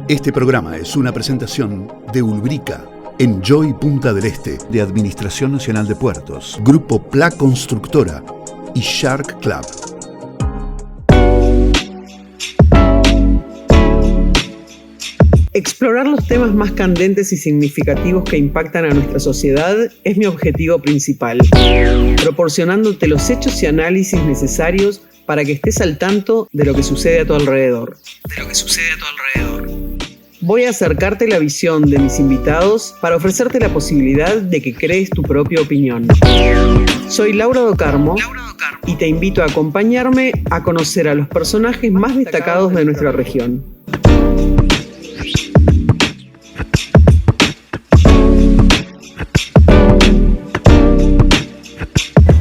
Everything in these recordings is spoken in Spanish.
Este programa es una presentación de Ulbrica, Enjoy Punta del Este, de Administración Nacional de Puertos, Grupo Pla Constructora y Shark Club. Explorar los temas más candentes y significativos que impactan a nuestra sociedad es mi objetivo principal, proporcionándote los hechos y análisis necesarios para que estés al tanto de lo que sucede a tu alrededor. Voy a acercarte la visión de mis invitados para ofrecerte la posibilidad de que crees tu propia opinión. Soy Laura Do Carmo y te invito a acompañarme a conocer a los personajes más destacados de nuestra región.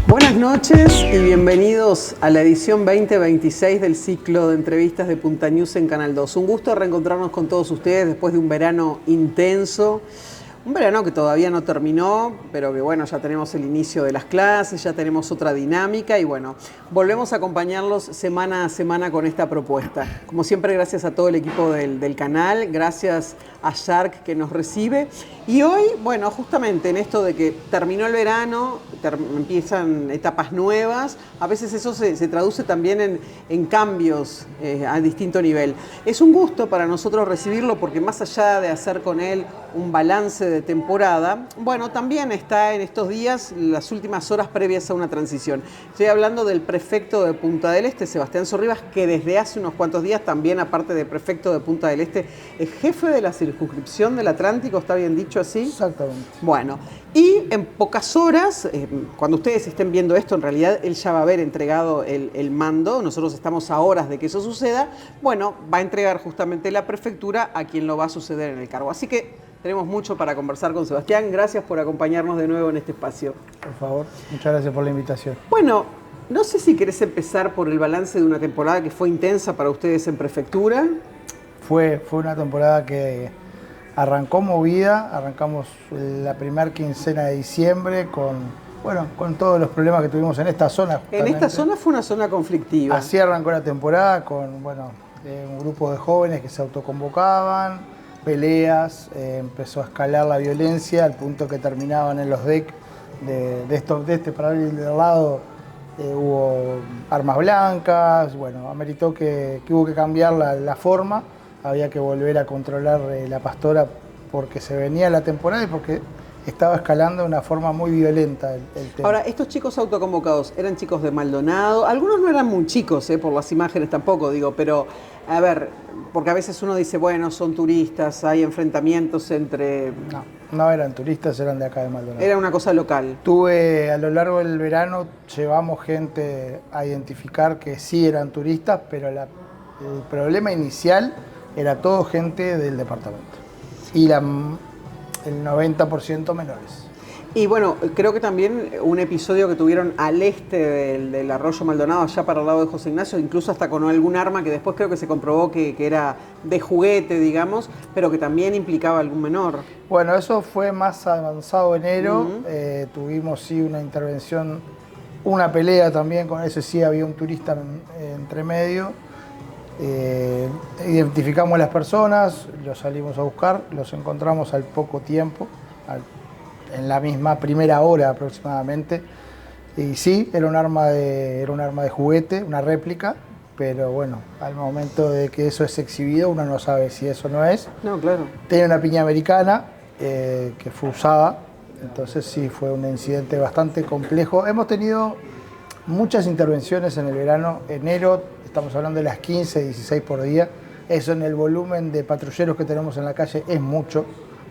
Buenas noches y bienvenidos a la edición 2026 del ciclo de entrevistas de Punta News en Canal 2. Un gusto reencontrarnos con todos ustedes después de un verano intenso. Un verano que todavía no terminó, pero que bueno, ya tenemos el inicio de las clases, ya tenemos otra dinámica y bueno, volvemos a acompañarlos semana a semana con esta propuesta. Como siempre, gracias a todo el equipo del canal, gracias a Shark que nos recibe. Y hoy, bueno, justamente en esto de que terminó el verano, empiezan etapas nuevas, a veces eso se traduce también en cambios a distinto nivel. Es un gusto para nosotros recibirlo porque más allá de hacer con él un balance de temporada, bueno, también está en estos días las últimas horas previas a una transición. Estoy hablando del prefecto de Punta del Este, Sebastián Sorribas, que desde hace unos cuantos días también, aparte de prefecto de Punta del Este, es jefe de la circunscripción del Atlántico, ¿está bien dicho así? Exactamente. Bueno, y en pocas horas, cuando ustedes estén viendo esto, en realidad él ya va a haber entregado el mando, nosotros estamos a horas de que eso suceda, bueno, va a entregar justamente la prefectura a quien lo va a suceder en el cargo. Así que tenemos mucho para conversar con Sebastián. Gracias por acompañarnos de nuevo en este espacio. Por favor, muchas gracias por la invitación. Bueno, no sé si querés empezar por el balance de una temporada que fue intensa para ustedes en prefectura. Fue una temporada que arrancó movida, arrancamos la primera quincena de diciembre con todos los problemas que tuvimos en esta zona. En esta zona fue una zona conflictiva. Así arrancó la temporada con un grupo de jóvenes que se autoconvocaban, peleas, empezó a escalar la violencia al punto que terminaban en los decks de este paralelo del lado. Hubo armas blancas, bueno, ameritó que hubo que cambiar la forma, había que volver a controlar la pastora porque se venía la temporada y porque estaba escalando de una forma muy violenta el tema. Ahora, estos chicos autoconvocados, ¿eran chicos de Maldonado? Algunos no eran muy chicos, por las imágenes tampoco, digo, pero a ver, porque a veces uno dice, bueno, son turistas, hay enfrentamientos entre... No eran turistas, eran de acá de Maldonado. Era una cosa local. A lo largo del verano, llevamos gente a identificar que sí eran turistas, pero el problema inicial era todo gente del departamento. Y el 90% menores. Y bueno, creo que también un episodio que tuvieron al este del arroyo Maldonado, allá para el lado de José Ignacio, incluso hasta con algún arma que después creo que se comprobó que era de juguete, digamos, pero que también implicaba algún menor. Bueno, eso fue más avanzado enero. Tuvimos sí una intervención, una pelea también, con ese sí había un turista entre medio. Identificamos a las personas, los salimos a buscar, los encontramos al poco tiempo, en la misma primera hora aproximadamente. Y sí, era un arma de juguete, una réplica, pero bueno, al momento de que eso es exhibido uno no sabe si eso no es. No, claro. Tenía una piña americana que fue usada, entonces sí, fue un incidente bastante complejo. Hemos tenido muchas intervenciones en el verano, enero, estamos hablando de las 15, 16 por día. Eso en el volumen de patrulleros que tenemos en la calle es mucho.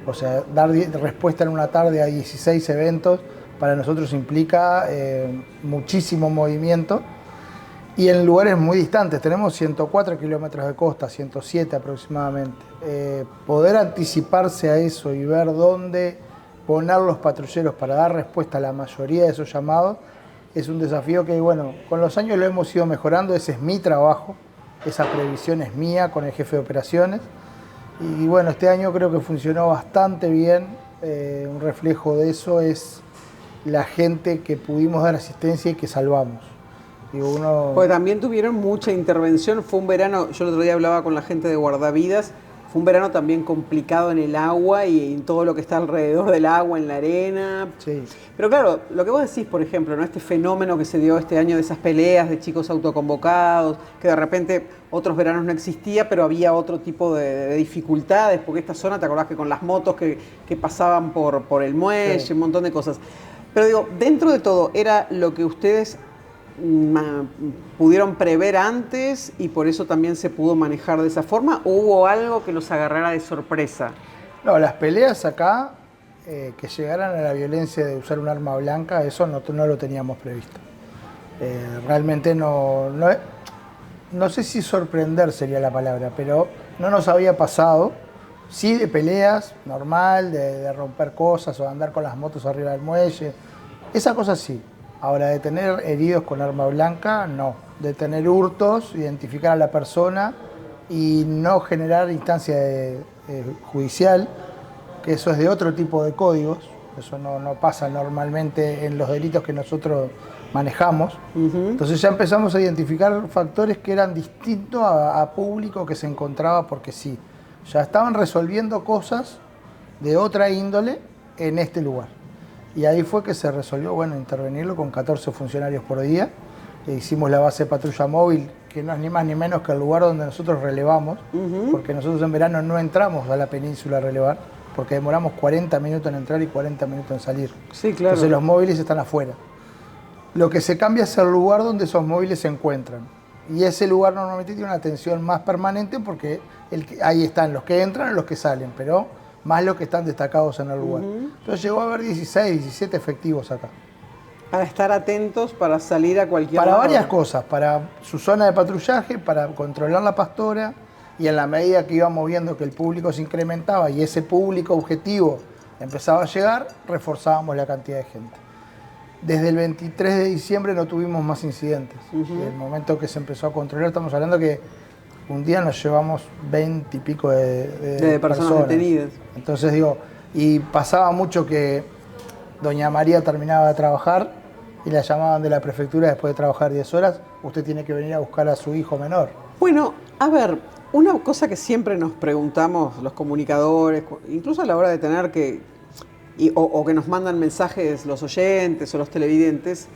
O sea, dar respuesta en una tarde a 16 eventos para nosotros implica muchísimo movimiento y en lugares muy distantes. Tenemos 104 kilómetros de costa, 107 aproximadamente. Poder anticiparse a eso y ver dónde poner los patrulleros para dar respuesta a la mayoría de esos llamados es un desafío que, bueno, con los años lo hemos ido mejorando. Ese es mi trabajo, esa previsión es mía con el jefe de operaciones. Y bueno, este año creo que funcionó bastante bien. Un reflejo de eso es la gente que pudimos dar asistencia y que salvamos. Pues también tuvieron mucha intervención, fue un verano, yo el otro día hablaba con la gente de Guardavidas, fue un verano también complicado en el agua y en todo lo que está alrededor del agua, en la arena. Sí. Pero claro, lo que vos decís, por ejemplo, ¿no? Este fenómeno que se dio este año de esas peleas de chicos autoconvocados, que de repente otros veranos no existía, pero había otro tipo de dificultades, porque esta zona, ¿te acordás que con las motos que pasaban por el muelle, sí, un montón de cosas? Pero digo, dentro de todo, ¿era lo que ustedes pudieron prever antes y por eso también se pudo manejar de esa forma? ¿O hubo algo que los agarrara de sorpresa? No, las peleas acá, que llegaran a la violencia de usar un arma blanca, eso no lo teníamos previsto. Realmente no sé si sorprender sería la palabra, pero no nos había pasado. Sí, de peleas, normal, de romper cosas o de andar con las motos arriba del muelle, esa cosa sí. Ahora, de tener heridos con arma blanca, no. De tener hurtos, identificar a la persona y no generar instancia judicial, que eso es de otro tipo de códigos, eso no pasa normalmente en los delitos que nosotros manejamos. Entonces ya empezamos a identificar factores que eran distintos a público que se encontraba porque sí. Ya estaban resolviendo cosas de otra índole en este lugar. Y ahí fue que se resolvió, bueno, intervenirlo con 14 funcionarios por día. Hicimos la base de patrulla móvil, que no es ni más ni menos que el lugar donde nosotros relevamos, porque nosotros en verano no entramos a la península a relevar, porque demoramos 40 minutos en entrar y 40 minutos en salir. Sí, claro. Entonces los móviles están afuera. Lo que se cambia es el lugar donde esos móviles se encuentran. Y ese lugar normalmente tiene una atención más permanente porque ahí están los que entran y los que salen, pero más los que están destacados en el lugar. Entonces llegó a haber 16, 17 efectivos acá. Para estar atentos, para salir a cualquier Para lado. varias cosas, para su zona de patrullaje, para controlar la pastora, y en la medida que íbamos viendo que el público se incrementaba y ese público objetivo empezaba a llegar, reforzábamos la cantidad de gente. Desde el 23 de diciembre no tuvimos más incidentes. En el momento que se empezó a controlar, estamos hablando que un día nos llevamos 20 y pico de personas detenidas. Entonces digo, y pasaba mucho que doña María terminaba de trabajar y la llamaban de la prefectura después de trabajar 10 horas, usted tiene que venir a buscar a su hijo menor. Bueno, a ver, una cosa que siempre nos preguntamos los comunicadores, incluso a la hora de tener o que nos mandan mensajes los oyentes o los televidentes,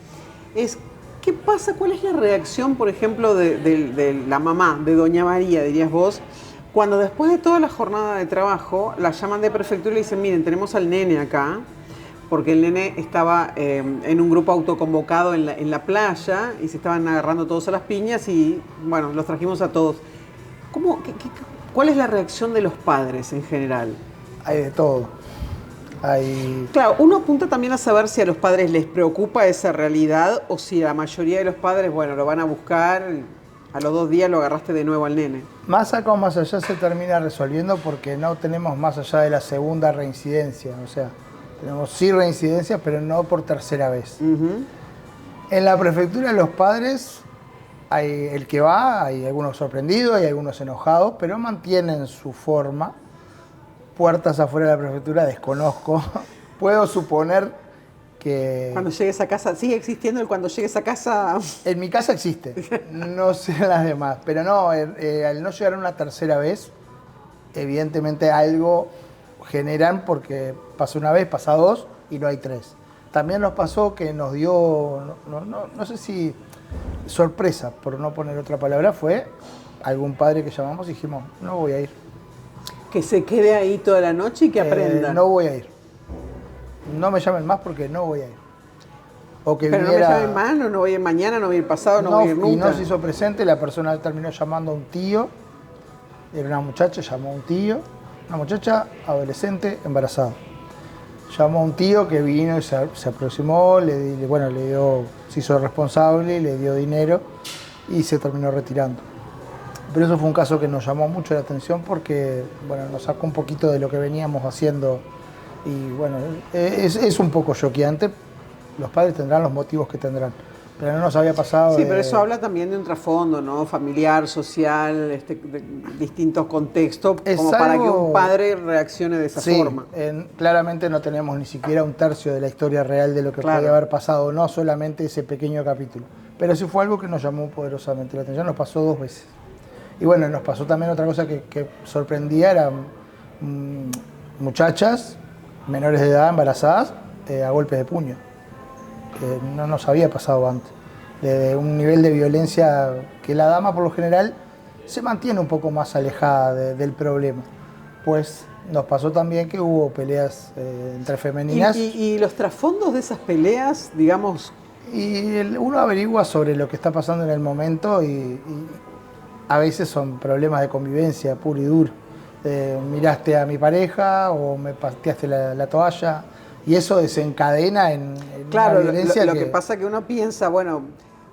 es ¿qué pasa? ¿Cuál es la reacción, por ejemplo, de la mamá, de doña María, dirías vos, cuando después de toda la jornada de trabajo la llaman de prefectura y le dicen, miren, tenemos al nene acá, porque el nene estaba en un grupo autoconvocado en la playa y se estaban agarrando todos a las piñas y, bueno, los trajimos a todos. ¿Cuál es la reacción de los padres en general? Hay de todo. Claro, uno apunta también a saber si a los padres les preocupa esa realidad o si la mayoría de los padres, bueno, lo van a buscar, a los 2 días lo agarraste de nuevo al nene. Más acá o más allá se termina resolviendo porque no tenemos más allá de la segunda reincidencia, o sea, tenemos sí reincidencias, pero no por tercera vez. En la prefectura los padres, hay el que va, hay algunos sorprendidos, hay algunos enojados, pero mantienen su forma. Puertas afuera de la prefectura desconozco. Puedo suponer que... Cuando llegues a casa, ¿sigue existiendo el cuando llegues a casa? En mi casa existe, no sé las demás. Pero no, al no llegar una tercera vez, evidentemente algo generan porque pasa una vez, pasa 2 y no hay 3. También nos pasó que nos dio, no sé si sorpresa, por no poner otra palabra, fue algún padre que llamamos y dijimos, no voy a ir. Que se quede ahí toda la noche y que aprenda. No voy a ir. No me llamen más porque no voy a ir. O que pero viniera... no me llamen más, no voy a ir mañana, no voy a ir pasado, no voy a ir nunca. Y no se hizo presente, la persona terminó llamando a un tío. Era una muchacha, llamó a un tío. Una muchacha adolescente embarazada. Llamó a un tío que vino y se aproximó, le dio, se hizo responsable, le dio dinero y se terminó retirando. Pero eso fue un caso que nos llamó mucho la atención porque, bueno, nos sacó un poquito de lo que veníamos haciendo y, bueno, es un poco choqueante. Los padres tendrán los motivos que tendrán, pero no nos había pasado. Sí, pero eso habla también de un trasfondo, ¿no? Familiar, social, de distintos contextos, como para que un padre reaccione de esa forma. Claramente no tenemos ni siquiera un tercio de la historia real de lo que podía haber pasado, no solamente ese pequeño capítulo. Pero sí fue algo que nos llamó poderosamente la atención, nos pasó 2 veces. Y bueno, nos pasó también otra cosa que sorprendía, eran muchachas menores de edad, embarazadas, a golpes de puño. No nos había pasado antes. De un nivel de violencia que la dama por lo general se mantiene un poco más alejada del problema. Pues nos pasó también que hubo peleas entre femeninas. ¿Y los trasfondos de esas peleas, digamos? Y uno averigua sobre lo que está pasando en el momento y a veces son problemas de convivencia puro y duro. Miraste a mi pareja o me pateaste la toalla y eso desencadena en claro, una violencia. Lo que pasa es que uno piensa, bueno,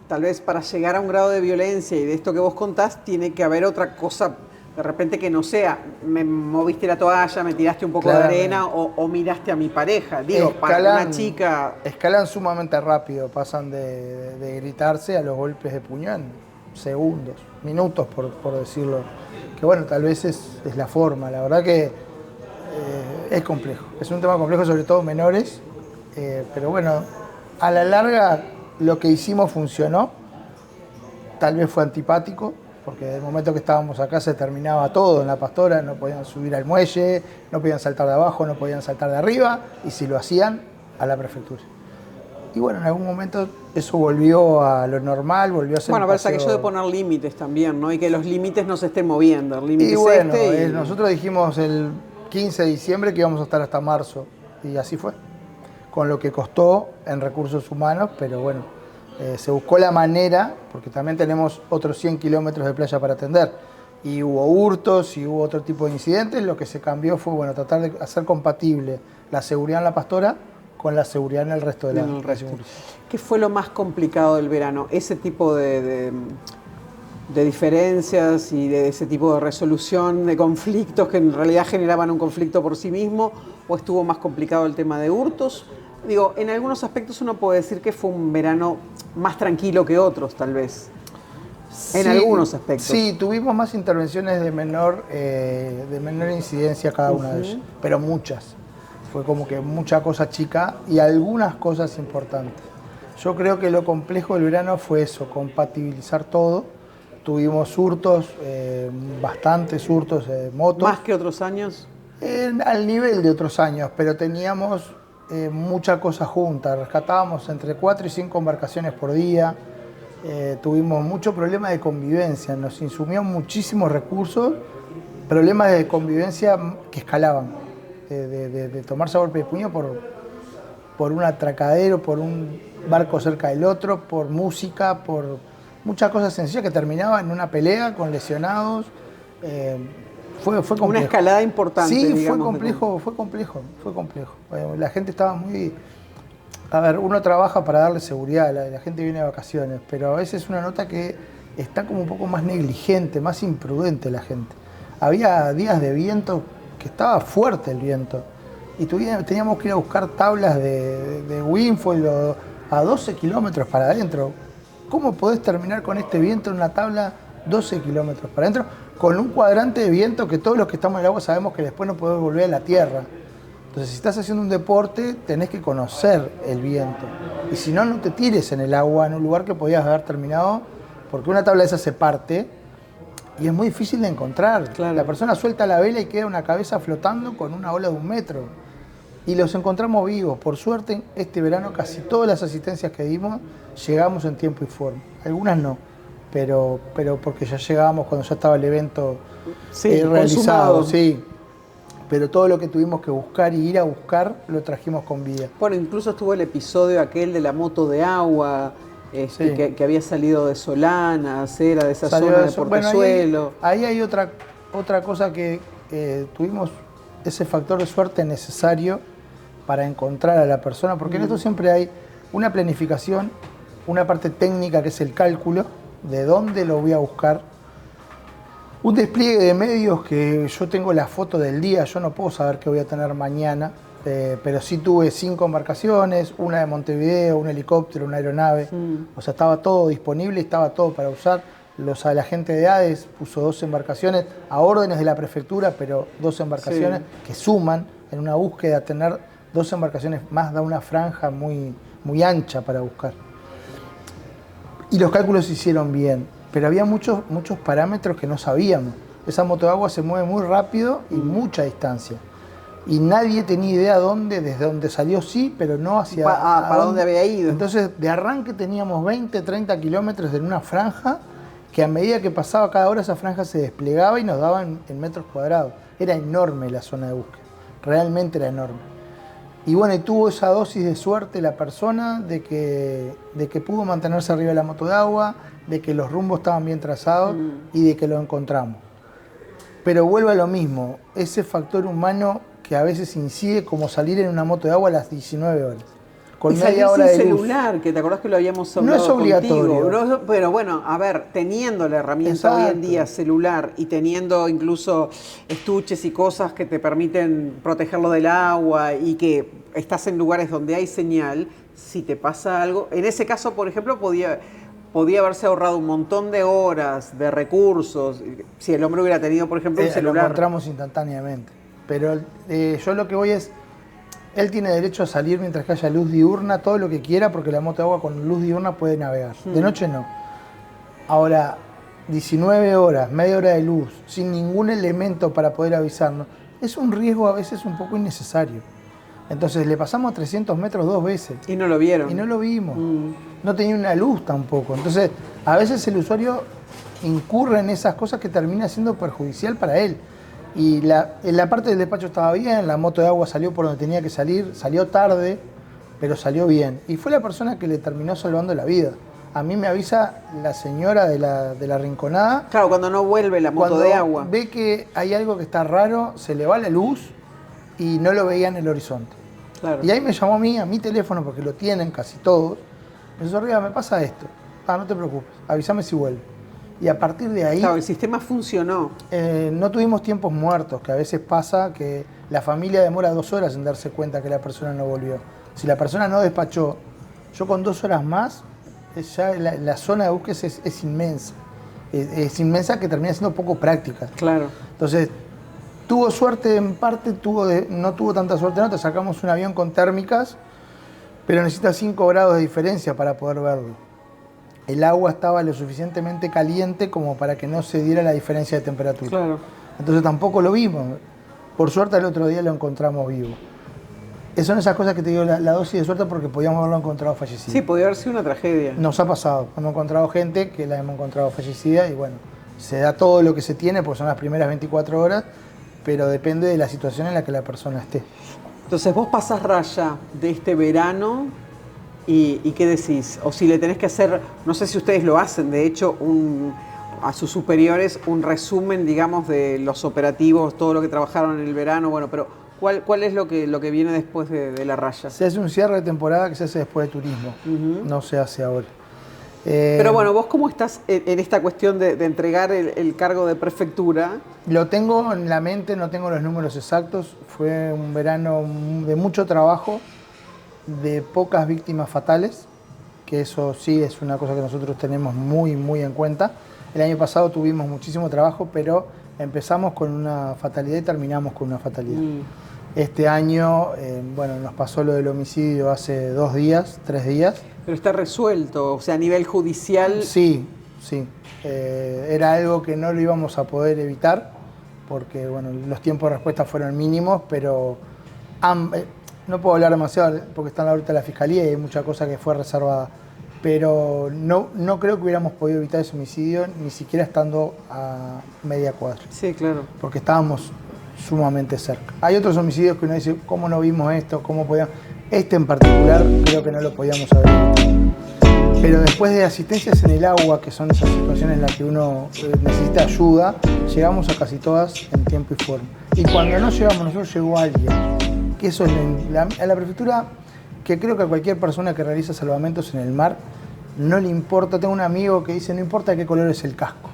tal vez para llegar a un grado de violencia y de esto que vos contás, tiene que haber otra cosa, de repente que no sea, me moviste la toalla, me tiraste un poco de arena o miraste a mi pareja. Digo, para una chica... Escalan sumamente rápido, pasan de gritarse a los golpes de puño en segundos, minutos por decirlo. Que bueno, tal vez es la forma, la verdad que es complejo. Es un tema complejo, sobre todo menores, pero bueno, a la larga lo que hicimos funcionó. Tal vez fue antipático, porque desde el momento que estábamos acá se terminaba todo en la Pastora, no podían subir al muelle, no podían saltar de abajo, no podían saltar de arriba, y si lo hacían, a la prefectura. Y bueno, en algún momento eso volvió a lo normal, volvió a ser... Bueno, parece aquello de poner límites también, ¿no? Y que los límites no se estén moviendo. El límite y bueno, es nosotros dijimos el 15 de diciembre que íbamos a estar hasta marzo, y así fue. Con lo que costó en recursos humanos, pero bueno, se buscó la manera, porque también tenemos otros 100 kilómetros de playa para atender, y hubo hurtos y hubo otro tipo de incidentes. Lo que se cambió fue, bueno, tratar de hacer compatible la seguridad en la Pastora con la seguridad en el resto de la región. ¿Qué fue lo más complicado del verano? ¿Ese tipo de diferencias y de ese tipo de resolución de conflictos que en realidad generaban un conflicto por sí mismo? ¿O estuvo más complicado el tema de hurtos? Digo, en algunos aspectos uno puede decir que fue un verano más tranquilo que otros, tal vez. Sí, en algunos aspectos. Sí, tuvimos más intervenciones de menor incidencia cada una de ellas, pero muchas. Fue como que mucha cosa chica y algunas cosas importantes. Yo creo que lo complejo del verano fue eso, compatibilizar todo. Tuvimos hurtos, bastantes hurtos de motos. ¿Más que otros años? Al nivel de otros años, pero teníamos mucha cosa junta. Rescatábamos entre 4 y 5 embarcaciones por día. Tuvimos mucho problema de convivencia, nos insumió muchísimos recursos, problemas de convivencia que escalaban. De tomarse a golpe de puño por un atracadero, por un barco cerca del otro, por música, por muchas cosas sencillas que terminaban en una pelea con lesionados. Fue complejo. Una escalada importante. Sí, digamos, fue complejo. La gente estaba muy... A ver, uno trabaja para darle seguridad, la gente viene de vacaciones, pero a veces uno nota que está como un poco más negligente, más imprudente la gente. Había días de viento que estaba fuerte el viento y teníamos que ir a buscar tablas de windfoil a 12 kilómetros para adentro. ¿Cómo podés terminar con este viento en una tabla 12 kilómetros para adentro con un cuadrante de viento que todos los que estamos en el agua sabemos que después no podés volver a la tierra? Entonces, si estás haciendo un deporte, tenés que conocer el viento. Y si no, no te tires en el agua, en un lugar que podías haber terminado, porque una tabla de esa se parte y es muy difícil de encontrar. Claro. La persona suelta la vela y queda una cabeza flotando con una ola de 1 metro. Y los encontramos vivos. Por suerte, este verano casi todas las asistencias que dimos llegamos en tiempo y forma. Algunas no, pero porque ya llegábamos cuando ya estaba el evento realizado. Sí. Pero todo lo que tuvimos que buscar y ir a buscar lo trajimos con vida. Bueno, incluso estuvo el episodio aquel de la moto de agua, Sí. que había salido de Solana, Cera, de esa zona de Portezuelo. Bueno, ahí hay otra cosa que tuvimos ese factor de suerte necesario para encontrar a la persona, porque en esto siempre hay una planificación, una parte técnica que es el cálculo de dónde lo voy a buscar, un despliegue de medios que yo tengo la foto del día, yo no puedo saber qué voy a tener mañana, pero sí tuve 5 embarcaciones, una de Montevideo, un helicóptero, una aeronave, o sea, estaba todo disponible, estaba todo para usar. La gente de ADES puso 2 embarcaciones a órdenes de la prefectura, pero 2 embarcaciones que suman en una búsqueda. Tener 2 embarcaciones más da una franja muy, muy ancha para buscar. Y los cálculos se hicieron bien. pero había muchos parámetros que no sabíamos. Esa moto de agua se mueve muy rápido y mucha distancia. Y nadie tenía idea desde dónde salió sí, pero no hacia... ¿Para dónde había ido? Entonces, de arranque teníamos 20, 30 kilómetros en una franja, que a medida que pasaba cada hora esa franja se desplegaba y nos daba en metros cuadrados. Era enorme la zona de búsqueda, realmente era enorme. Y bueno, y tuvo esa dosis de suerte la persona de que pudo mantenerse arriba de la moto de agua, de que los rumbos estaban bien trazados y de que lo encontramos. Pero vuelve a lo mismo, ese factor humano que a veces incide, como salir en una moto de agua a las 19 horas. Con y media hora sin de luz. celular, que te acordás que lo habíamos hablado. No es obligatorio. Contigo. Pero bueno, a ver, teniendo la herramienta hoy en día celular y teniendo incluso estuches y cosas que te permiten protegerlo del agua y que estás en lugares donde hay señal, si te pasa algo, en ese caso, por ejemplo, podía haberse ahorrado un montón de horas, de recursos, si el hombre hubiera tenido, por ejemplo, un celular. Lo encontramos instantáneamente. Pero yo lo que voy es, él tiene derecho a salir mientras que haya luz diurna, todo lo que quiera, porque la moto de agua con luz diurna puede navegar. De noche no. Ahora, 19 horas, media hora de luz, sin ningún elemento para poder avisarnos, es un riesgo a veces un poco innecesario. Entonces le pasamos a 300 metros 2 veces. Y no lo vieron. Y no lo vimos. No tenía una luz tampoco. Entonces, a veces el usuario incurre en esas cosas que termina siendo perjudicial para él. Y la parte del despacho estaba bien, la moto de agua salió por donde tenía que salir, salió tarde, pero salió bien. Y fue la persona que le terminó salvando la vida. A mí me avisa la señora de la Rinconada. Claro, cuando no vuelve la moto de agua. Ve que hay algo que está raro, se le va la luz y no lo veía en el horizonte. Claro. Y ahí me llamó a mi teléfono, porque lo tienen casi todos. Me dijo, arriba, me pasa esto. No te preocupes, avísame si vuelve. Y a partir de ahí... Claro, el sistema funcionó. No tuvimos tiempos muertos, que a veces pasa que la familia demora 2 horas en darse cuenta que la persona no volvió. Si la persona no despachó, yo con 2 horas más, ya la zona de búsqueda es inmensa. Es inmensa, que termina siendo poco práctica. Claro. Entonces, tuvo suerte en parte, no tuvo tanta suerte en otra. Sacamos un avión con térmicas, pero necesita 5 grados de diferencia para poder verlo. El agua estaba lo suficientemente caliente como para que no se diera la diferencia de temperatura. Claro. Entonces tampoco lo vimos. Por suerte el otro día lo encontramos vivo. Son esas cosas que te digo, la dosis de suerte, porque podíamos haberlo encontrado fallecido. Sí, podía haber sido una tragedia. Nos ha pasado. Hemos encontrado gente que la hemos encontrado fallecida y bueno, se da todo lo que se tiene porque son las primeras 24 horas, pero depende de la situación en la que la persona esté. Entonces vos pasás raya de este verano y ¿qué decís? O si le tenés que hacer, no sé si ustedes lo hacen, de hecho, a sus superiores un resumen, digamos, de los operativos, todo lo que trabajaron en el verano, bueno, pero ¿cuál es lo que viene después de la raya? Se hace un cierre de temporada que se hace después de turismo, no se hace ahora. Pero bueno, ¿vos cómo estás en esta cuestión de entregar el cargo de prefectura? Lo tengo en la mente, no tengo los números exactos. Fue un verano de mucho trabajo, de pocas víctimas fatales, que eso sí es una cosa que nosotros tenemos muy, muy en cuenta. El año pasado tuvimos muchísimo trabajo, pero empezamos con una fatalidad y terminamos con una fatalidad. Este año, bueno, nos pasó lo del homicidio hace 2 días, 3 días. Pero está resuelto, o sea, a nivel judicial... Sí, sí. Era algo que no lo íbamos a poder evitar, porque bueno, los tiempos de respuesta fueron mínimos, pero no puedo hablar demasiado porque está ahorita la fiscalía y hay mucha cosa que fue reservada. Pero no creo que hubiéramos podido evitar ese homicidio, ni siquiera estando a media cuadra. Sí, claro. Porque estábamos sumamente cerca. Hay otros homicidios que uno dice, ¿cómo no vimos esto? ¿Cómo podíamos? Este en particular creo que no lo podíamos haber evitado. Pero después de asistencias en el agua, que son esas situaciones en las que uno necesita ayuda, llegamos a casi todas en tiempo y forma. Y cuando no llegamos nosotros, llegó alguien. Que eso a la prefectura, que creo que a cualquier persona que realiza salvamentos en el mar, no le importa. Tengo un amigo que dice, no importa qué color es el casco.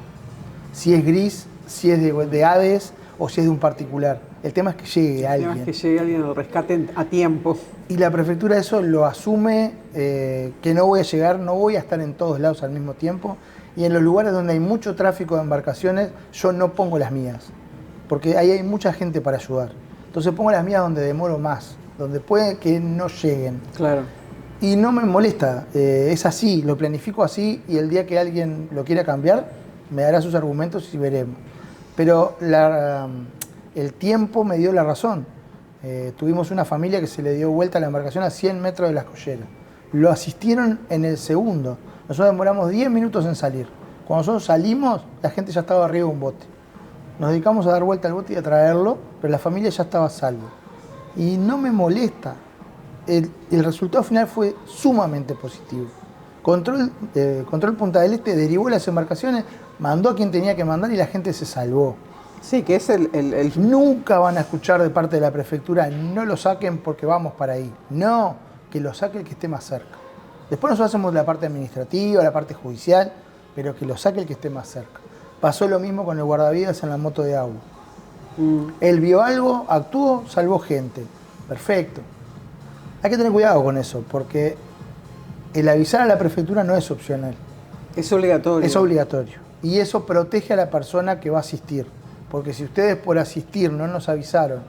Si es gris, si es de Hades o si es de un particular. El tema es que llegue alguien. El tema es que llegue alguien al rescate a tiempo. Y la prefectura eso lo asume, que no voy a llegar, no voy a estar en todos lados al mismo tiempo. Y en los lugares donde hay mucho tráfico de embarcaciones, yo no pongo las mías. Porque ahí hay mucha gente para ayudar. Entonces pongo las mías donde demoro más, donde puede que no lleguen. Claro. Y no me molesta, es así, lo planifico así y el día que alguien lo quiera cambiar, me dará sus argumentos y veremos. Pero el tiempo me dio la razón. Tuvimos una familia que se le dio vuelta a la embarcación a 100 metros de la escollera. Lo asistieron en el segundo. Nosotros demoramos 10 minutos en salir. Cuando nosotros salimos, la gente ya estaba arriba de un bote. Nos dedicamos a dar vuelta al bote y a traerlo, pero la familia ya estaba a salvo. Y no me molesta. El resultado final fue sumamente positivo. Control Punta del Este derivó las embarcaciones, mandó a quien tenía que mandar y la gente se salvó. Sí, que es el... Nunca van a escuchar de parte de la prefectura, no lo saquen porque vamos para ahí. No, que lo saque el que esté más cerca. Después nosotros hacemos la parte administrativa, la parte judicial, pero que lo saque el que esté más cerca. Pasó lo mismo con el guardavidas en la moto de agua. Él vio algo, actuó, salvó gente. Perfecto. Hay que tener cuidado con eso, porque el avisar a la prefectura no es opcional. Es obligatorio. Es obligatorio. Y eso protege a la persona que va a asistir. Porque si ustedes por asistir no nos avisaron,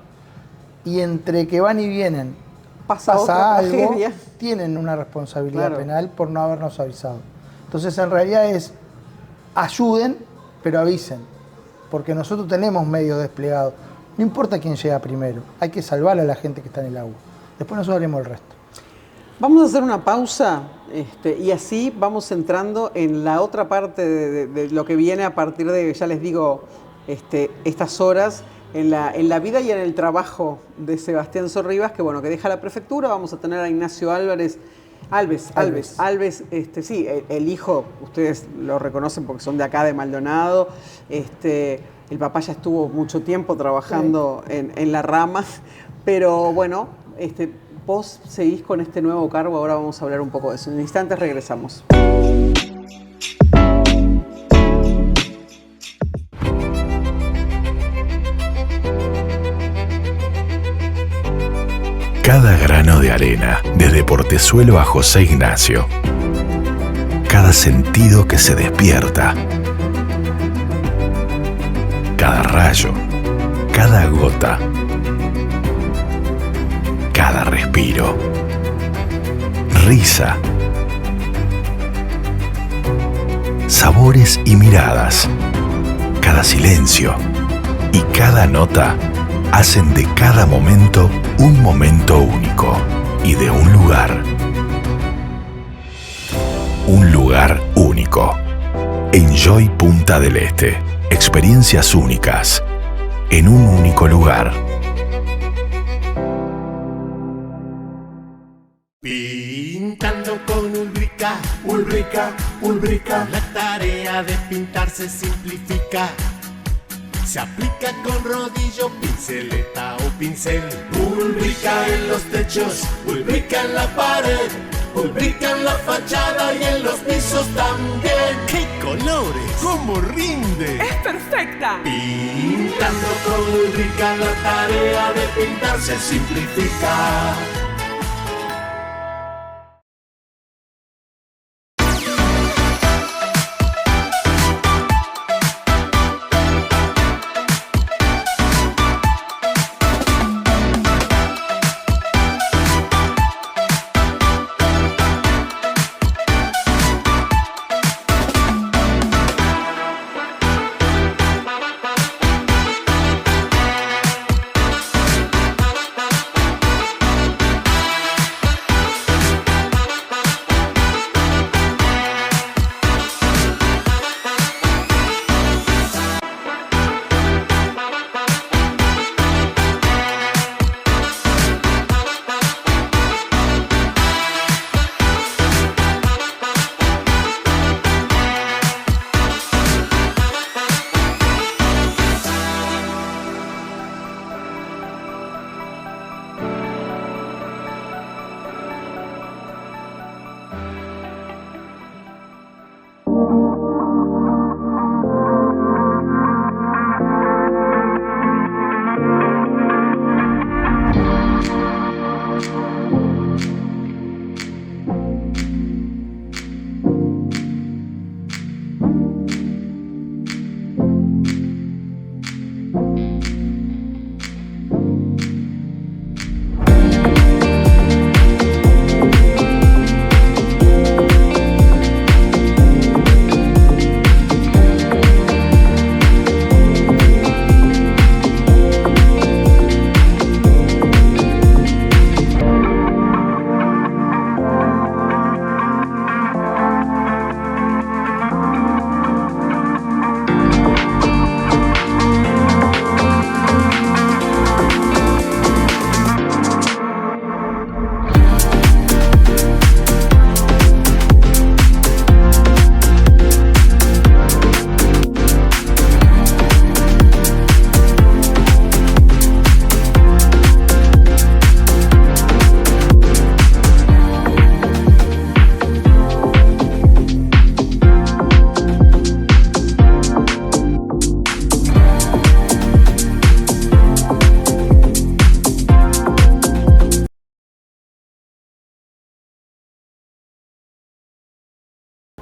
y entre que van y vienen pasa algo, tragedia, tienen una responsabilidad penal por no habernos avisado. Entonces en realidad es, ayuden, pero avisen. Porque nosotros tenemos medios desplegados. No importa quién llega primero, hay que salvar a la gente que está en el agua. Después nosotros haremos el resto. Vamos a hacer una pausa y así vamos entrando en la otra parte de lo que viene a partir de, ya les digo, estas horas en la vida y en el trabajo de Sebastián Sorribas, que bueno, que deja la prefectura. Vamos a tener a Ignacio Alves, sí, el hijo, ustedes lo reconocen porque son de acá, de Maldonado. El papá ya estuvo mucho tiempo trabajando en la rama, pero bueno, vos seguís con este nuevo cargo, ahora vamos a hablar un poco de eso. En instantes regresamos. Cada grano de arena, desde Portezuelo a José Ignacio. Cada sentido que se despierta. Cada rayo, cada gota. Cada respiro. Risa. Sabores y miradas. Cada silencio y cada nota hacen de cada momento un momento único y de un lugar. Un lugar único. Enjoy Punta del Este. Experiencias únicas en un único lugar. Pintando con Ulbrica, Ulbrica, Ulbrica. La tarea de pintar se simplifica. Se aplica con rodillo, pinceleta o pincel. Ulbrica en los techos, Ulbrica en la pared, Ulbrica en la fachada y en los pisos también. ¡Qué colores! ¡Cómo rinde! ¡Es perfecta! Pintando con Ulbrica la tarea de pintar se simplifica.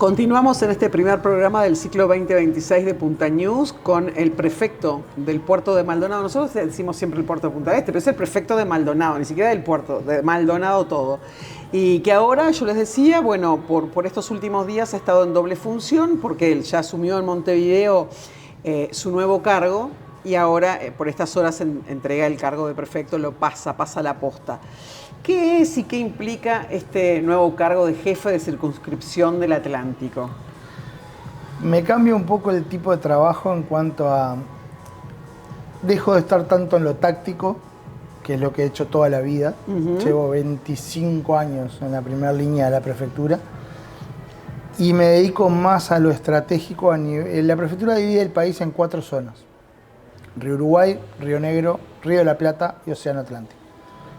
Continuamos en este primer programa del ciclo 2026 de Punta News con el prefecto del puerto de Maldonado. Nosotros decimos siempre el puerto de Punta Este, pero es el prefecto de Maldonado, ni siquiera del puerto, de Maldonado todo. Y que ahora, yo les decía, bueno, por estos últimos días ha estado en doble función, porque él ya asumió en Montevideo su nuevo cargo y ahora por estas horas entrega el cargo de prefecto, lo pasa la posta. ¿Qué es y qué implica este nuevo cargo de jefe de circunscripción del Atlántico? Me cambia un poco el tipo de trabajo en cuanto a... Dejo de estar tanto en lo táctico, que es lo que he hecho toda la vida. Llevo 25 años en la primera línea de la prefectura. Y me dedico más a lo estratégico. La prefectura divide el país en 4 zonas. Río Uruguay, Río Negro, Río de la Plata y Océano Atlántico.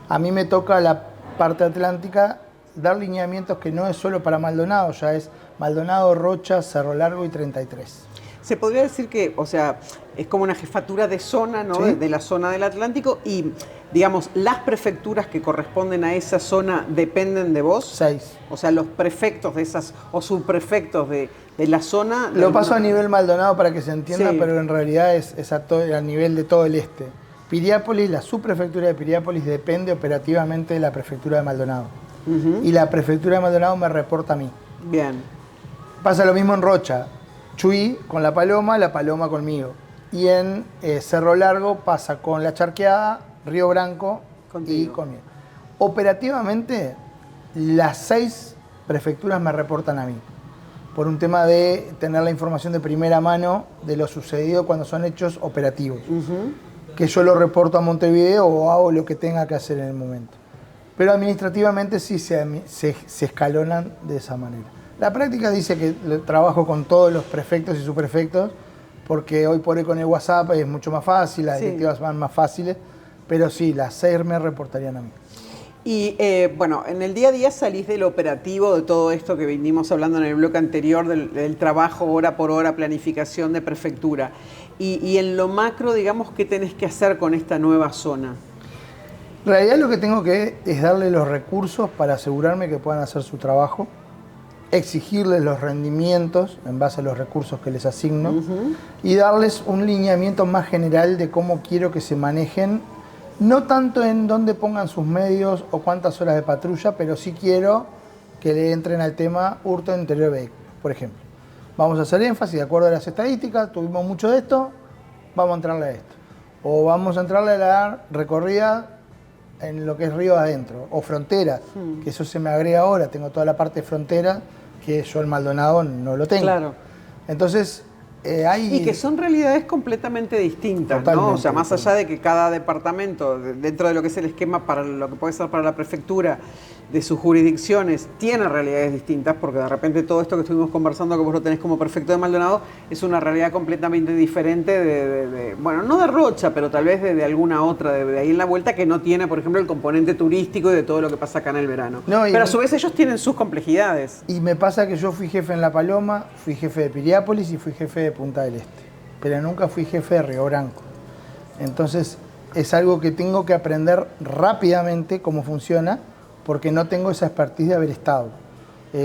A mí me toca la parte atlántica dar lineamientos que no es solo para Maldonado, ya es Maldonado, Rocha, Cerro Largo y 33. Se podría decir que, o sea, es como una jefatura de zona, ¿no? Sí. De la zona del Atlántico y, digamos, las prefecturas que corresponden a esa zona dependen de vos. 6. O sea, los prefectos de esas, o subprefectos de la zona... Lo paso a nivel Maldonado para que se entienda, Sí. pero en realidad es a nivel de todo el este. Piriápolis, la subprefectura de Piriápolis depende operativamente de la prefectura de Maldonado. Y la prefectura de Maldonado me reporta a mí. Bien. Pasa lo mismo en Rocha. Chuy con la Paloma conmigo. Y en Cerro Largo pasa con La Charqueada, Río Branco Contigo. y conmigo. Operativamente, las 6 prefecturas me reportan a mí. Por un tema de tener la información de primera mano de lo sucedido cuando son hechos operativos. Que yo lo reporto a Montevideo o hago lo que tenga que hacer en el momento. Pero administrativamente sí se escalonan de esa manera. La práctica dice que trabajo con todos los prefectos y subprefectos, porque hoy por hoy con el WhatsApp es mucho más fácil, las directivas van más fáciles, pero sí, las 6 me reportarían a mí. Y bueno, en el día a día salís del operativo de todo esto que venimos hablando en el bloque anterior, del trabajo hora por hora, planificación de prefectura. Y en lo macro, digamos, ¿qué tenés que hacer con esta nueva zona? En realidad lo que tengo que es darle los recursos para asegurarme que puedan hacer su trabajo, exigirles los rendimientos en base a los recursos que les asigno y darles un lineamiento más general de cómo quiero que se manejen, no tanto en dónde pongan sus medios o cuántas horas de patrulla, pero sí quiero que le entren al tema hurto de interior de vehículos, por ejemplo. Vamos a hacer énfasis de acuerdo a las estadísticas, tuvimos mucho de esto, vamos a entrarle a esto. O vamos a entrarle a la recorrida en lo que es río adentro, o frontera, que eso se me agrega ahora, tengo toda la parte de frontera, que yo el Maldonado no lo tengo. Claro. Entonces, hay... Y que son realidades completamente distintas, Totalmente, ¿no? O sea, más allá de que cada departamento, dentro de lo que es el esquema para lo que puede ser para la prefectura, de sus jurisdicciones, tiene realidades distintas, porque de repente todo esto que estuvimos conversando, que vos lo tenés como prefecto de Maldonado, es una realidad completamente diferente bueno, no de Rocha, pero tal vez de alguna otra, de ahí en la vuelta, que no tiene, por ejemplo, el componente turístico y de todo lo que pasa acá en el verano. No, pero a su vez ellos tienen sus complejidades. Y me pasa que yo fui jefe en La Paloma, fui jefe de Piriápolis y fui jefe de Punta del Este, pero nunca fui jefe de Río Branco. Entonces, es algo que tengo que aprender rápidamente cómo funciona, porque no tengo esa expertise de haber estado.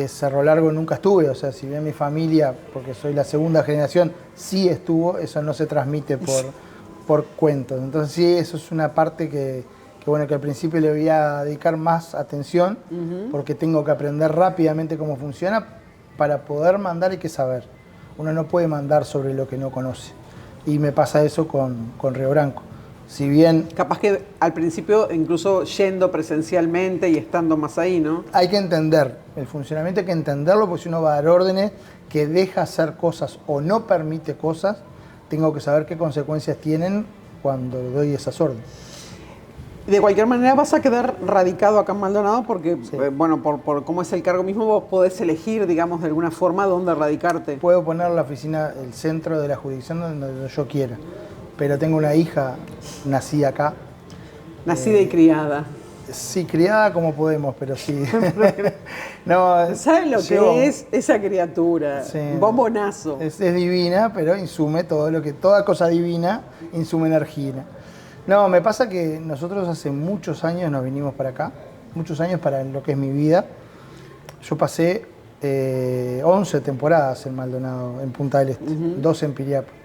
Cerro Largo nunca estuve, o sea, si bien mi familia, porque soy la segunda generación, sí estuvo, eso no se transmite por cuentos. Entonces sí, eso es una parte que bueno, que al principio le voy a dedicar más atención, porque tengo que aprender rápidamente cómo funciona. Para poder mandar hay que saber. Uno no puede mandar sobre lo que no conoce. Y me pasa eso con Río Branco. Si bien... Capaz que al principio, incluso yendo presencialmente y estando más ahí, ¿no? Hay que entender el funcionamiento, hay que entenderlo, porque si uno va a dar órdenes que deja hacer cosas o no permite cosas, tengo que saber qué consecuencias tienen cuando doy esas órdenes. De cualquier manera vas a quedar radicado acá en Maldonado porque, Sí. bueno, por cómo es el cargo mismo, vos podés elegir, digamos, de alguna forma dónde radicarte. Puedo poner la oficina, el centro de la jurisdicción donde yo quiera, pero tengo una hija nacida acá. Nacida y criada. Sí, criada como podemos, pero sí. No, ¿Sabes lo llevo- que es esa criatura? Sí. Bombonazo. Es divina, pero insume toda cosa divina insume energía. No, me pasa que nosotros hace muchos años nos vinimos para acá, muchos años para lo que es mi vida. Yo pasé 11 temporadas en Maldonado, en Punta del Este, 2 en Piriápolis.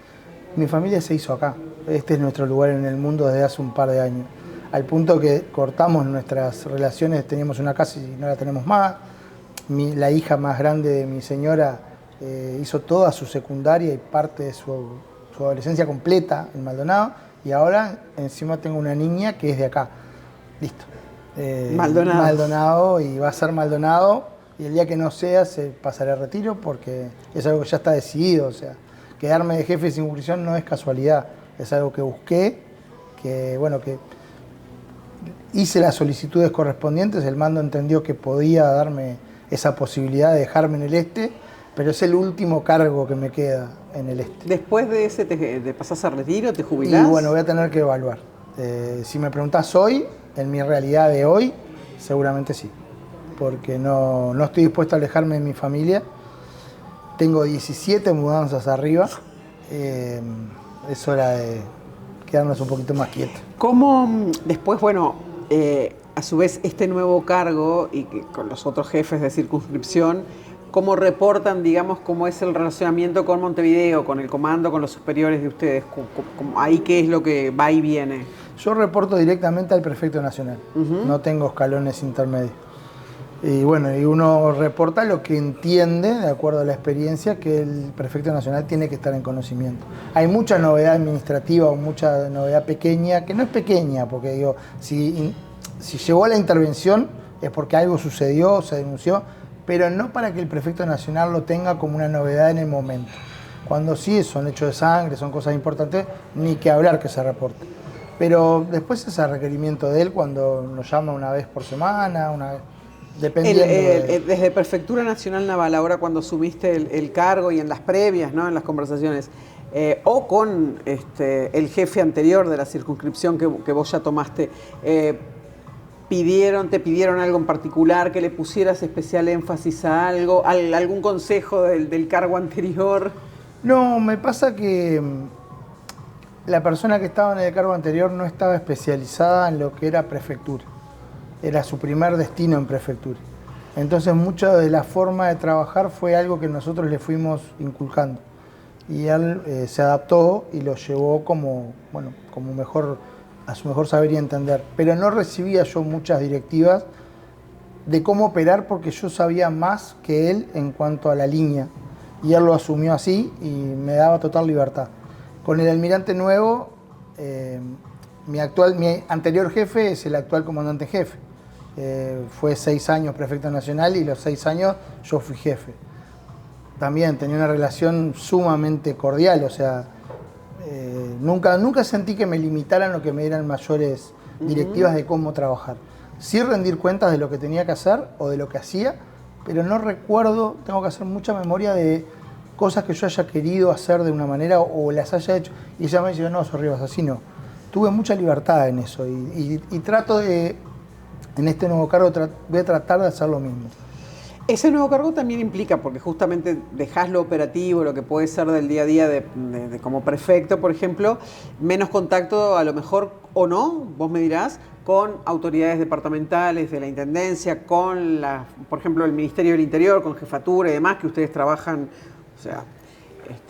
Mi familia se hizo acá. Este es nuestro lugar en el mundo desde hace un par de años. Al punto que cortamos nuestras relaciones, teníamos una casa y no la tenemos más. La hija más grande de mi señora hizo toda su secundaria y parte de su adolescencia completa en Maldonado. Y ahora encima tengo una niña que es de acá. Listo. Maldonado y va a ser Maldonado. Y el día que no sea, se pasará a retiro porque es algo que ya está decidido. O sea, quedarme de jefe de circunscripción no es casualidad. Es algo que busqué, que hice las solicitudes correspondientes. El mando entendió que podía darme esa posibilidad de dejarme en el este, pero es el último cargo que me queda en el este. Después de ese, ¿te pasás a retiro? ¿Te jubilás? Y bueno, voy a tener que evaluar. Si me preguntás hoy, en mi realidad de hoy, seguramente sí. Porque no estoy dispuesto a alejarme de mi familia. Tengo 17 mudanzas arriba. Es hora de quedarnos un poquito más quietos. ¿Cómo después, a su vez, este nuevo cargo y con los otros jefes de circunscripción, cómo reportan, digamos, cómo es el relacionamiento con Montevideo, con el comando, con los superiores de ustedes? ¿Ahí qué es lo que va y viene? Yo reporto directamente al prefecto nacional. No tengo escalones intermedios. Y bueno, y uno reporta lo que entiende, de acuerdo a la experiencia, que el prefecto nacional tiene que estar en conocimiento. Hay mucha novedad administrativa o mucha novedad pequeña, que no es pequeña, porque digo, si llegó a la intervención es porque algo sucedió, se denunció, pero no para que el prefecto nacional lo tenga como una novedad en el momento. Cuando sí son hechos de sangre, son cosas importantes, ni que hablar que se reporte. Pero después es a requerimiento de él cuando nos llama una vez por semana, una vez. Dependiendo desde Prefectura Nacional Naval, ahora cuando asumiste el cargo y en las previas, ¿no? En las conversaciones, o con el jefe anterior de la circunscripción que vos ya tomaste, ¿te pidieron algo en particular, que le pusieras especial énfasis a algo, algún consejo del cargo anterior? No, me pasa que la persona que estaba en el cargo anterior no estaba especializada en lo que era prefectura. Era su primer destino en prefectura. Entonces, mucha de la forma de trabajar fue algo que nosotros le fuimos inculcando. Y él se adaptó y lo llevó a su mejor saber y entender. Pero no recibía yo muchas directivas de cómo operar porque yo sabía más que él en cuanto a la línea. Y él lo asumió así y me daba total libertad. Con el almirante nuevo, mi anterior jefe es el actual comandante jefe. Fue 6 años prefecto nacional y los 6 años yo fui jefe. También tenía una relación sumamente cordial, o sea, nunca sentí que me limitaran o que me dieran mayores directivas de cómo trabajar. Sí rendir cuentas de lo que tenía que hacer o de lo que hacía, pero no recuerdo, tengo que hacer mucha memoria de cosas que yo haya querido hacer de una manera o las haya hecho. Y ella me dice, no, Sorribas, así no. Tuve mucha libertad en eso y trato de... En este nuevo cargo voy a tratar de hacer lo mismo. Ese nuevo cargo también implica, porque justamente dejás lo operativo, lo que puede ser del día a día de como prefecto, por ejemplo, menos contacto a lo mejor, o no, vos me dirás, con autoridades departamentales de la Intendencia, con, por ejemplo, el Ministerio del Interior, con Jefatura y demás, que ustedes trabajan, o sea,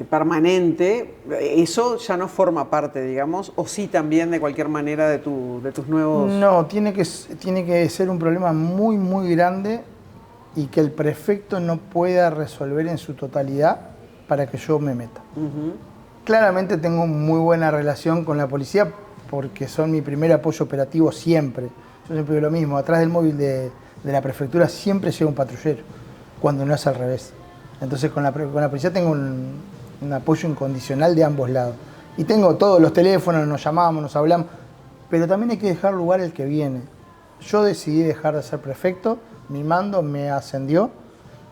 permanente. ¿Eso ya no forma parte, digamos, o sí también de cualquier manera de tus nuevos...? No, tiene que ser un problema muy, muy grande y que el prefecto no pueda resolver en su totalidad para que yo me meta. Claramente tengo muy buena relación con la policía porque son mi primer apoyo operativo siempre. Yo siempre digo lo mismo, atrás del móvil de la prefectura siempre llega un patrullero, cuando no es al revés. Entonces con la policía tengo un apoyo incondicional de ambos lados. Y tengo todos los teléfonos, nos llamamos, nos hablamos, pero también hay que dejar lugar al que viene. Yo decidí dejar de ser prefecto, mi mando me ascendió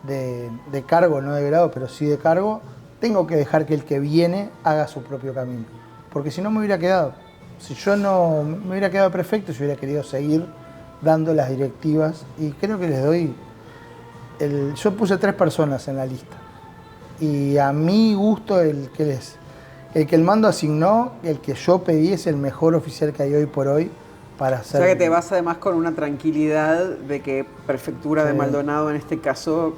de cargo, no de grado, pero sí de cargo. Tengo que dejar que el que viene haga su propio camino, porque si no me hubiera quedado. Si yo no me hubiera quedado prefecto, yo hubiera querido seguir dando las directivas y creo que les doy... Yo puse 3 personas en la lista y a mi gusto el que el mando asignó, el que yo pedí es el mejor oficial que hay hoy por hoy para hacer... O sea que te vas además con una tranquilidad de que Prefectura de Maldonado en este caso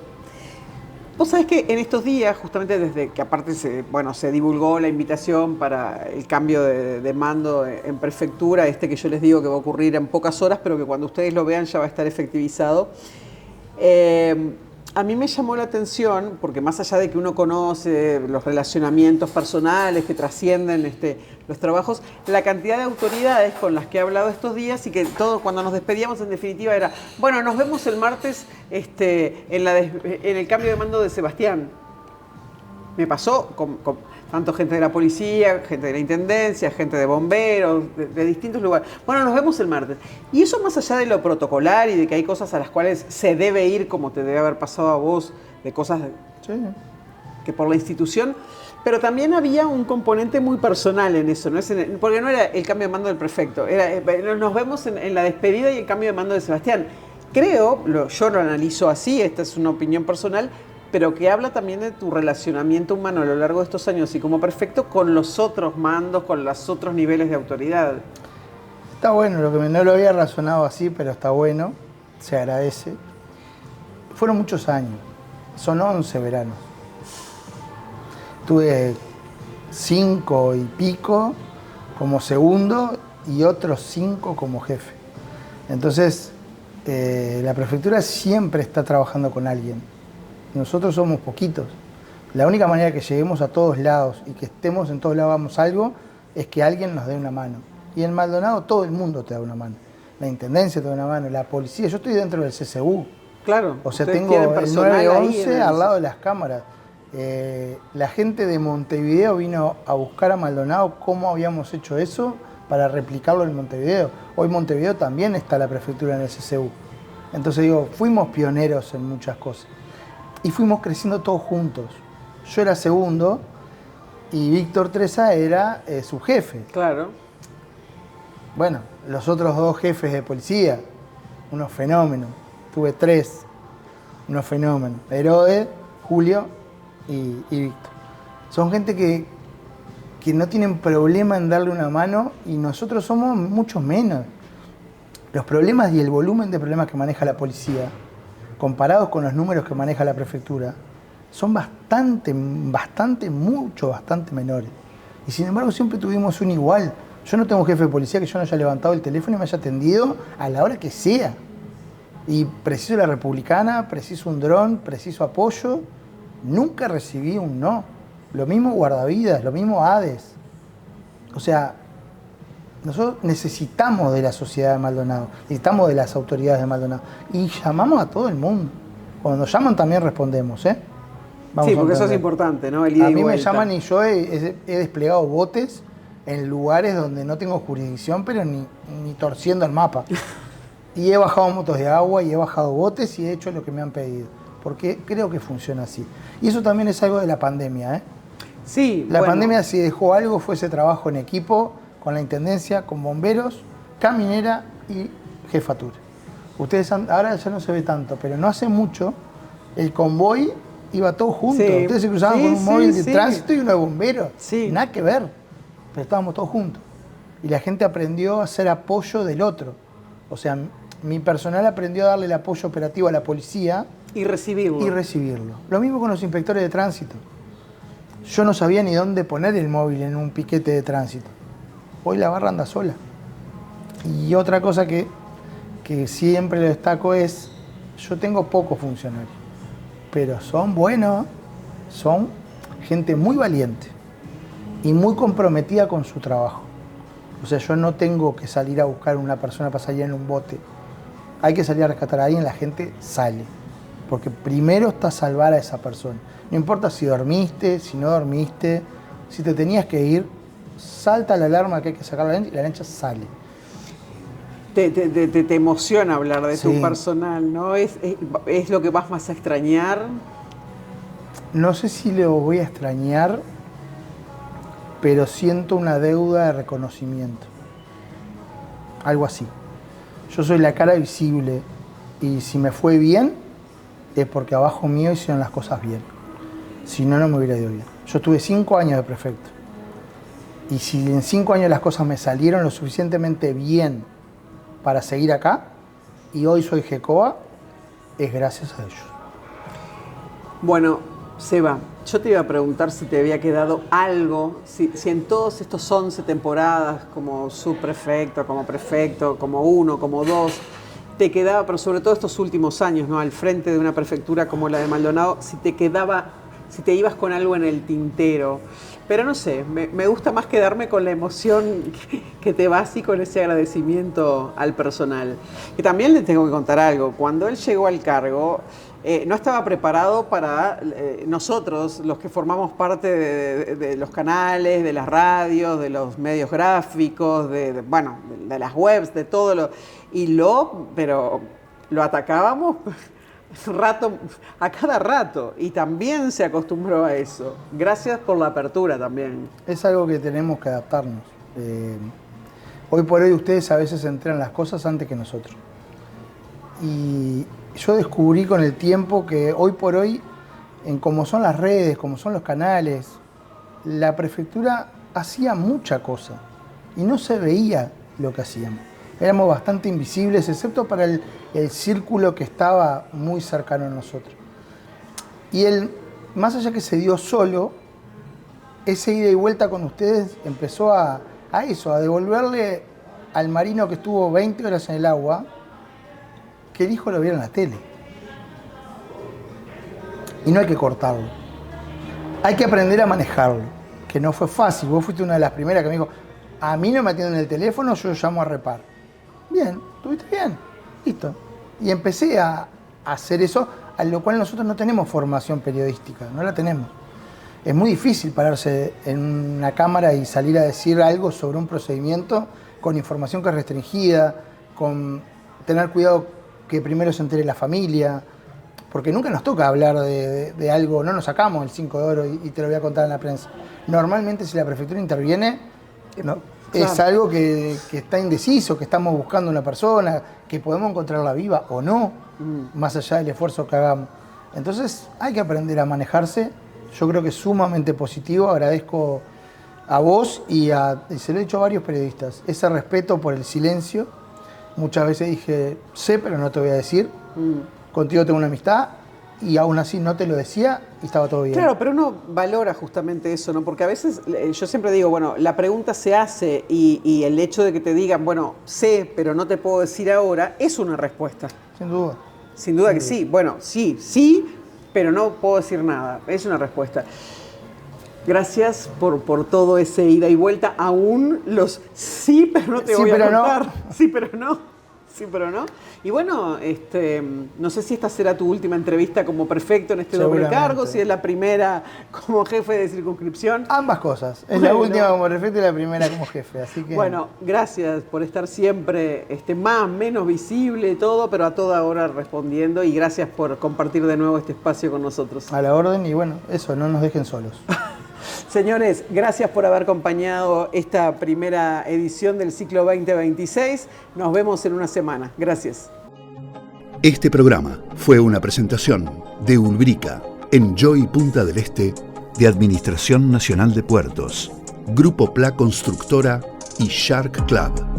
Vos sabés que en estos días, justamente desde que aparte se divulgó la invitación para el cambio de mando en prefectura, que yo les digo que va a ocurrir en pocas horas, pero que cuando ustedes lo vean ya va a estar efectivizado. A mí me llamó la atención, porque más allá de que uno conoce los relacionamientos personales que trascienden los trabajos, la cantidad de autoridades con las que he hablado estos días y que todos cuando nos despedíamos en definitiva era, bueno, nos vemos el martes en el cambio de mando de Sebastián. Me pasó con tanto gente de la policía, gente de la intendencia, gente de bomberos, de distintos lugares. Bueno, nos vemos el martes. Y eso más allá de lo protocolar y de que hay cosas a las cuales se debe ir, como te debe haber pasado a vos, de cosas que por la institución, pero también había un componente muy personal en eso, ¿no? Porque no era el cambio de mando del prefecto, nos vemos en la despedida y el cambio de mando de Sebastián. Creo, yo lo analizo así, esta es una opinión personal, pero que habla también de tu relacionamiento humano a lo largo de estos años y como prefecto con los otros mandos, con los otros niveles de autoridad. Está bueno, no lo había razonado así, pero está bueno, se agradece. Fueron muchos años, son 11 veranos. Tuve 5 y pico como segundo y otros 5 como jefe. Entonces, la prefectura siempre está trabajando con alguien. Nosotros somos poquitos. La única manera que lleguemos a todos lados y que estemos en todos lados hagamos algo es que alguien nos dé una mano. Y en Maldonado todo el mundo te da una mano. La intendencia te da una mano, la policía. Yo estoy dentro del CCU. Claro. O sea, tengo el 911 al lado de las cámaras. La gente de Montevideo vino a buscar a Maldonado cómo habíamos hecho eso para replicarlo en Montevideo. Hoy Montevideo también está la prefectura en el CCU. Entonces digo, fuimos pioneros en muchas cosas. Y fuimos creciendo todos juntos. Yo era segundo y Víctor Tresa era su jefe. Claro. Bueno, los otros 2 jefes de policía, unos fenómenos. Tuve 3, unos fenómenos. Herodes, Julio y Víctor. Son gente que no tienen problema en darle una mano y nosotros somos muchos menos. Los problemas y el volumen de problemas que maneja la policía, comparados con los números que maneja la prefectura, son bastante menores. Y sin embargo siempre tuvimos un igual. Yo no tengo jefe de policía que yo no haya levantado el teléfono y me haya atendido a la hora que sea. Y preciso la republicana, preciso un dron, preciso apoyo. Nunca recibí un no. Lo mismo guardavidas, lo mismo ADES. O sea, nosotros necesitamos de la sociedad de Maldonado, necesitamos de las autoridades de Maldonado. Y llamamos a todo el mundo. Cuando nos llaman también respondemos, ¿eh? Sí, porque eso es importante, ¿no? El ida a y mí vuelta. me llaman y yo he desplegado botes en lugares donde no tengo jurisdicción, pero ni torciendo el mapa. Y he bajado motos de agua y he bajado botes y he hecho lo que me han pedido. Porque creo que funciona así. Y eso también es algo de la pandemia, ¿eh? Sí. La pandemia, si dejó algo, fue ese trabajo en equipo, con la intendencia, con bomberos, caminera y jefatura. Ustedes ahora ya no se ve tanto, pero no hace mucho el convoy iba todo junto. Sí. Ustedes se cruzaban con un móvil de tránsito y uno de bomberos. Sí. Nada que ver, pero estábamos todos juntos. Y la gente aprendió a hacer apoyo del otro. O sea, mi personal aprendió a darle el apoyo operativo a la policía. Y recibirlo. Lo mismo con los inspectores de tránsito. Yo no sabía ni dónde poner el móvil en un piquete de tránsito. Hoy la barra anda sola. Y otra cosa que siempre lo destaco es, yo tengo pocos funcionarios, pero son buenos, son gente muy valiente y muy comprometida con su trabajo. O sea, yo no tengo que salir a buscar una persona para salir en un bote. Hay que salir a rescatar a alguien, la gente sale. Porque primero está salvar a esa persona. No importa si dormiste, si no dormiste, si te tenías que ir, salta la alarma que hay que sacar la lancha y la lancha sale. Te emociona hablar de Sí. tu personal, ¿no? ¿Es lo que vas más a extrañar? No sé si lo voy a extrañar, pero siento una deuda de reconocimiento. Algo así. Yo soy la cara visible y si me fue bien es porque abajo mío hicieron las cosas bien. Si no, no me hubiera ido bien. Yo estuve 5 años de prefecto. Y si en 5 años las cosas me salieron lo suficientemente bien para seguir acá, y hoy soy GECOA, es gracias a ellos. Bueno, Seba, yo te iba a preguntar si te había quedado algo, si en todos estos 11 temporadas, como subprefecto, como prefecto, como 1, como 2, te quedaba, pero sobre todo estos últimos años, ¿no? Al frente de una prefectura como la de Maldonado, si te ibas con algo en el tintero. Pero no sé, me gusta más quedarme con la emoción que te vas y con ese agradecimiento al personal. Y también le tengo que contar algo. Cuando él llegó al cargo, no estaba preparado para nosotros, los que formamos parte de los canales, de las radios, de los medios gráficos, de las webs, de todo pero lo atacábamos a cada rato, y también se acostumbró a eso. Gracias por la apertura también. Es algo que tenemos que adaptarnos. Hoy por hoy ustedes a veces se enteran las cosas antes que nosotros. Y yo descubrí con el tiempo que hoy por hoy, en cómo son las redes, cómo son los canales, la prefectura hacía mucha cosa y no se veía lo que hacíamos. Éramos bastante invisibles, excepto para el círculo que estaba muy cercano a nosotros. Y más allá que se dio solo, ese ida y vuelta con ustedes empezó a devolverle al marino que estuvo 20 horas en el agua, que el hijo lo viera en la tele. Y no hay que cortarlo. Hay que aprender a manejarlo, que no fue fácil. Vos fuiste una de las primeras que me dijo, a mí no me atienden el teléfono, yo llamo a Repar. Bien, estuviste bien, listo. Y empecé a hacer eso, a lo cual nosotros no tenemos formación periodística, no la tenemos. Es muy difícil pararse en una cámara y salir a decir algo sobre un procedimiento con información que es restringida, con tener cuidado que primero se entere la familia, porque nunca nos toca hablar de algo, no nos sacamos el 5 de oro y te lo voy a contar en la prensa. Normalmente si la prefectura interviene, no. Claro. Es algo que está indeciso, que estamos buscando una persona, que podemos encontrarla viva o no, más allá del esfuerzo que hagamos. Entonces hay que aprender a manejarse. Yo creo que es sumamente positivo. Agradezco a vos y se lo he dicho a varios periodistas, ese respeto por el silencio. Muchas veces dije, sé, pero no te voy a decir. Contigo tengo una amistad. Y aún así no te lo decía y estaba todo bien. Claro, pero uno valora justamente eso, ¿no? Porque a veces yo siempre digo, bueno, la pregunta se hace y el hecho de que te digan, bueno, sé, pero no te puedo decir ahora, es una respuesta. Sin duda. Sin duda que sí. Bueno, sí, pero no puedo decir nada. Es una respuesta. Gracias por todo ese ida y vuelta. Aún los sí, pero no te voy a contar. No. Sí, pero no. Sí, pero no. Y bueno, no sé si esta será tu última entrevista como prefecto en este doble cargo, si es la primera como jefe de circunscripción. Ambas cosas. Es la última como prefecto y la primera como jefe. Así que... Bueno, gracias por estar siempre menos visible todo, pero a toda hora respondiendo. Y gracias por compartir de nuevo este espacio con nosotros. A la orden y bueno, eso, no nos dejen solos. Señores, gracias por haber acompañado esta primera edición del ciclo 2026. Nos vemos en una semana. Gracias. Este programa fue una presentación de Ulbrica, Enjoy Punta del Este, de Administración Nacional de Puertos, Grupo Pla Constructora y Shark Club.